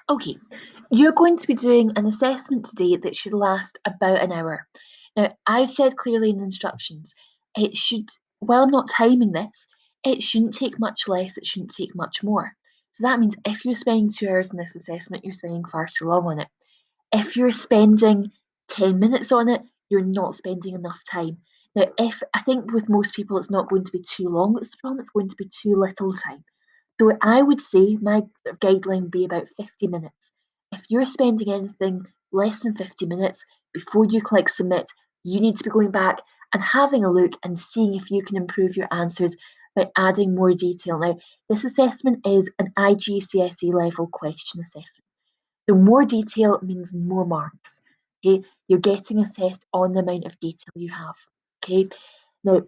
Okay, you're going to be doing an assessment today that should last about an hour. Now, I've said clearly in the instructions, it should, while I'm not timing this, it shouldn't take much less, it shouldn't take much more. So that means if you're spending 2 hours in this assessment, you're spending far too long on it. If you're spending 10 minutes on it, you're not spending enough time. Now, if I think with most people, it's not going to be too long, it's the problem, it's going to be too little time. So I would say my guideline would be about 50 minutes. If you're spending anything less than 50 minutes before you click submit, you need to be going back and having a look and seeing if you can improve your answers by adding more detail. Now, this assessment is an IGCSE level question assessment. So more detail means more marks. Okay, you're getting assessed on the amount of detail you have. Okay, now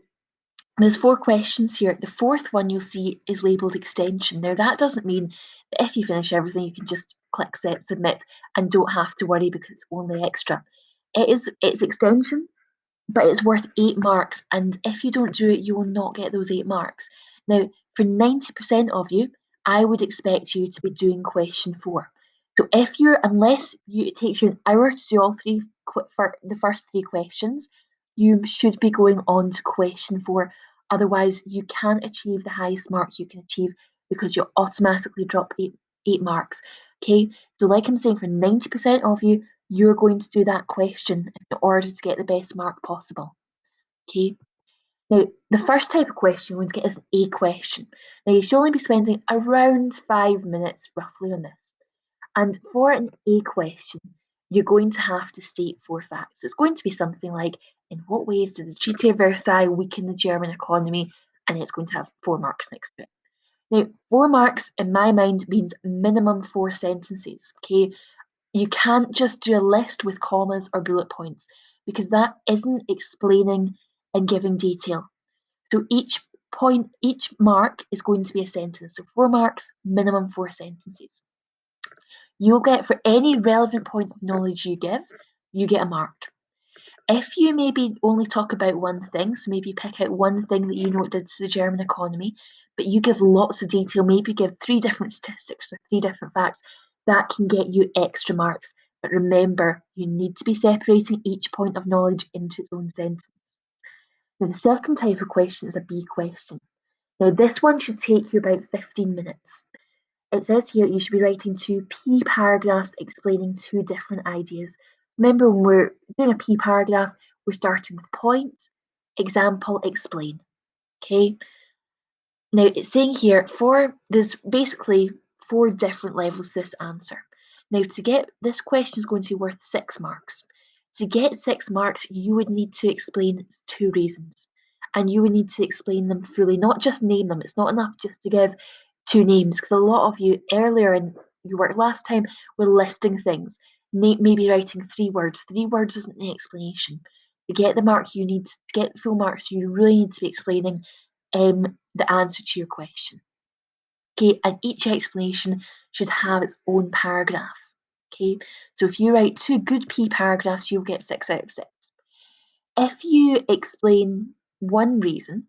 there's 4 questions here. The fourth one you'll see is labelled extension. Now that doesn't mean that if you finish everything, you can just click set submit and don't have to worry because it's only extra. It's extension, but it's worth 8 marks. And if you don't do it, you will not get those 8 marks. Now, for 90% of you, I would expect you to be doing question 4. So it takes you an hour to do all three for the first 3 questions, you should be going on to question 4. Otherwise, you can't achieve the highest mark you can achieve because you'll automatically drop eight marks. Okay, so like I'm saying, for 90% of you, you're going to do that question in order to get the best mark possible. Okay. Now, the first type of question you're going to get is a question. Now, you should only be spending around 5 minutes roughly on this. And for an A question, you're going to have to state 4 facts. So it's going to be something like, in what ways did the Treaty of Versailles weaken the German economy? And it's going to have 4 marks next to it. Now, 4 marks in my mind means minimum 4 sentences. Okay, you can't just do a list with commas or bullet points because that isn't explaining and giving detail. So each mark is going to be a sentence. So 4 marks, minimum 4 sentences. You'll get, for any relevant point of knowledge you give, you get a mark. If you maybe only talk about one thing, so maybe pick out one thing that you know it did to the German economy, but you give lots of detail, maybe give 3 different statistics or 3 different facts, that can get you extra marks. But remember, you need to be separating each point of knowledge into its own sentence. Now, the second type of question is a B question. Now, this one should take you about 15 minutes. It says here you should be writing 2 P paragraphs explaining 2 different ideas. Remember, when we're doing a P paragraph, we're starting with point, example, explain. Okay. Now it's saying here there's basically 4 different levels to this answer. Now to get this question is going to be worth 6 marks. To get 6 marks, you would need to explain 2 reasons. And you would need to explain them fully, not just name them. It's not enough just to give 2 names, because a lot of you earlier in your work last time were listing things, maybe writing 3 words. 3 words isn't the explanation. To get the mark you need, to get the full marks, you really need to be explaining the answer to your question. Okay, and each explanation should have its own paragraph. Okay, so if you write 2 good P paragraphs, you'll get 6 out of 6. If you explain one reason,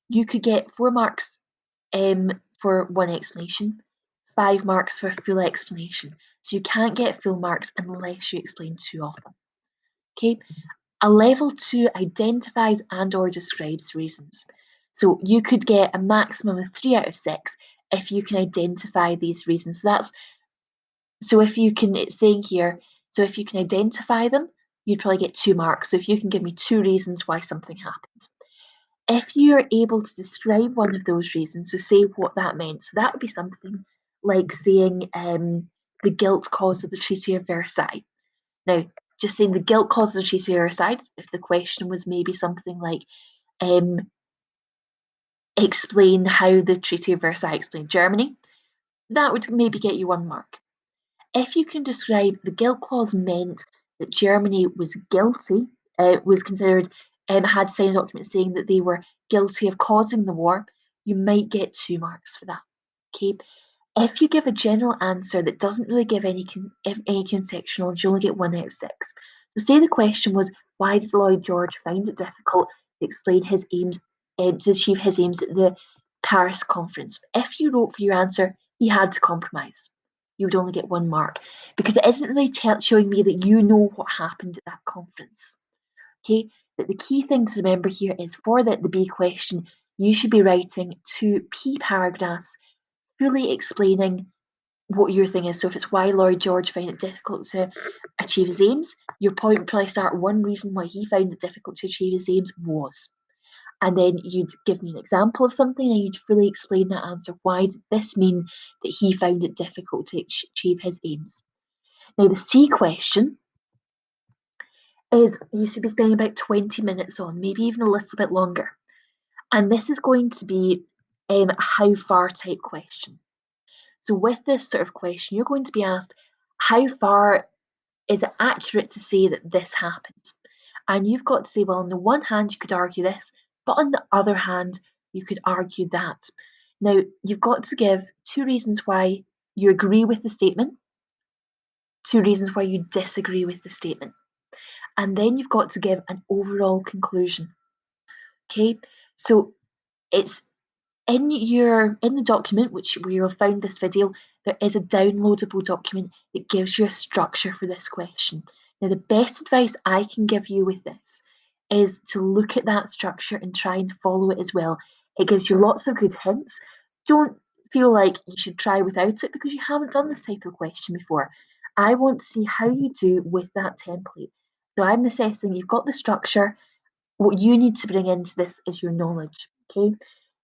you could get 4 marks for one explanation, 5 marks for a full explanation. So you can't get full marks unless you explain 2 of them. Okay, a level 2 identifies and or describes reasons. So you could get a maximum of 3 out of 6 if you can identify these reasons. It's saying here, so if you can identify them, you'd probably get 2 marks. So if you can give me 2 reasons why something happened. If you're able to describe one of those reasons, so say what that meant. So that would be something like saying the guilt cause of the Treaty of Versailles. Now, just saying the guilt cause of the Treaty of Versailles, if the question was maybe something like, explain how the Treaty of Versailles explained Germany, that would maybe get you 1 mark. If you can describe the guilt clause meant that Germany was guilty, was considered, had signed a document saying that they were guilty of causing the war, you might get 2 marks for that. Okay. If you give a general answer that doesn't really give any contextual knowledge, you only get 1 out of 6. So say the question was, why did Lloyd George find it difficult to explain his aims, to achieve his aims at the Paris conference? If you wrote for your answer, he had to compromise. you would only get 1 mark because it isn't really showing me that you know what happened at that conference. Okay, but the key thing to remember here is for the B question, you should be writing 2 paragraphs fully explaining what your thing is. So if it's why Lloyd George found it difficult to achieve his aims, your point would probably start one reason why he found it difficult to achieve his aims was. And then you'd give me an example of something and you'd fully explain that answer. Why did this mean that he found it difficult to achieve his aims? Now, the C question is you should be spending about 20 minutes on, maybe even a little bit longer. And this is going to be a how far type question. So with this sort of question, you're going to be asked, how far is it accurate to say that this happened? And you've got to say, well, on the one hand, you could argue this, but on the other hand, you could argue that. Now, you've got to give 2 reasons why you agree with the statement, 2 reasons why you disagree with the statement. And then you've got to give an overall conclusion. Okay, so it's in the document which where you'll find this video, there is a downloadable document that gives you a structure for this question. Now, the best advice I can give you with this is to look at that structure and try and follow it as well. It gives you lots of good hints. Don't feel like you should try without it because you haven't done this type of question before. I want to see how you do with that template. So I'm assessing you've got the structure. What you need to bring into this is your knowledge. Okay,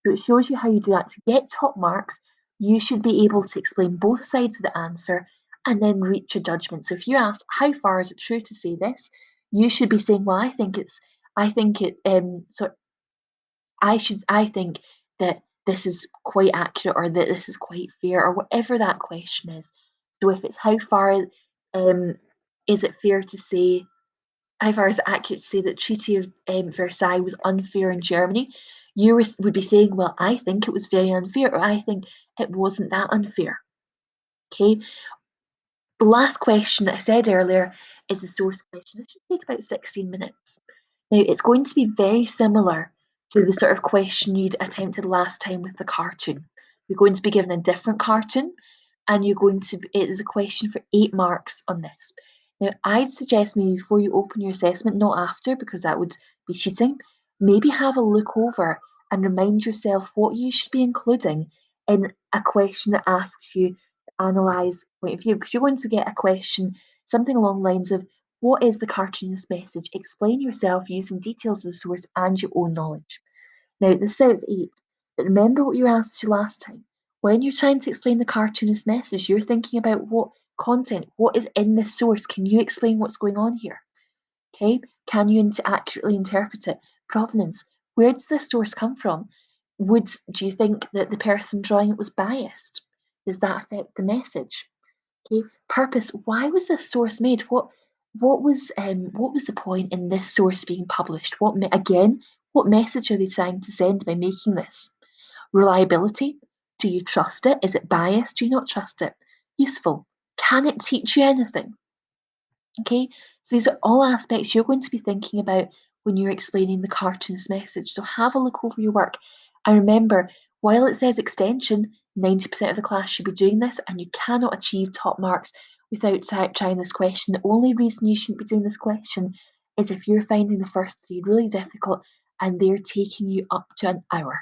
so it shows you how you do that. To get top marks, you should be able to explain both sides of the answer and then reach a judgment. So if you ask, how far is it true to say this? You should be saying, well, I think it, so I think that this is quite accurate or that this is quite fair or whatever that question is. So if it's how far is it fair to say how far is it accurate to say that Treaty of Versailles was unfair in Germany? You would be saying, well, I think it was very unfair, or I think it wasn't that unfair. Okay. The last question that I said earlier is the source question. This should take about 16 minutes. Now, it's going to be very similar to the sort of question you'd attempted last time with the cartoon. You're going to be given a different cartoon, and it is a question for 8 marks on this. Now, I'd suggest maybe before you open your assessment, not after, because that would be cheating, maybe have a look over and remind yourself what you should be including in a question that asks you to analyse point of view, because you're going to get a question, something along the lines of, what is the cartoonist message? Explain yourself using details of the source and your own knowledge. Now, this is out of 8, but remember what you were asked to last time. When you're trying to explain the cartoonist message, you're thinking about what content, what is in this source. Can you explain what's going on here? Okay, can you accurately interpret it? Provenance, where does this source come from? Do you think that the person drawing it was biased? Does that affect the message? Okay, purpose, why was this source made? What was the point in this source being published? What message are they trying to send by making this? Reliability, do you trust it? Is it biased? Do you not trust it? Useful, can it teach you anything? Okay, so these are all aspects you're going to be thinking about when you're explaining the cartoonist message. So have a look over your work. And remember, while it says extension, 90% of the class should be doing this, and you cannot achieve top marks without trying this question. The only reason you shouldn't be doing this question is if you're finding the first 3 really difficult and they're taking you up to an hour.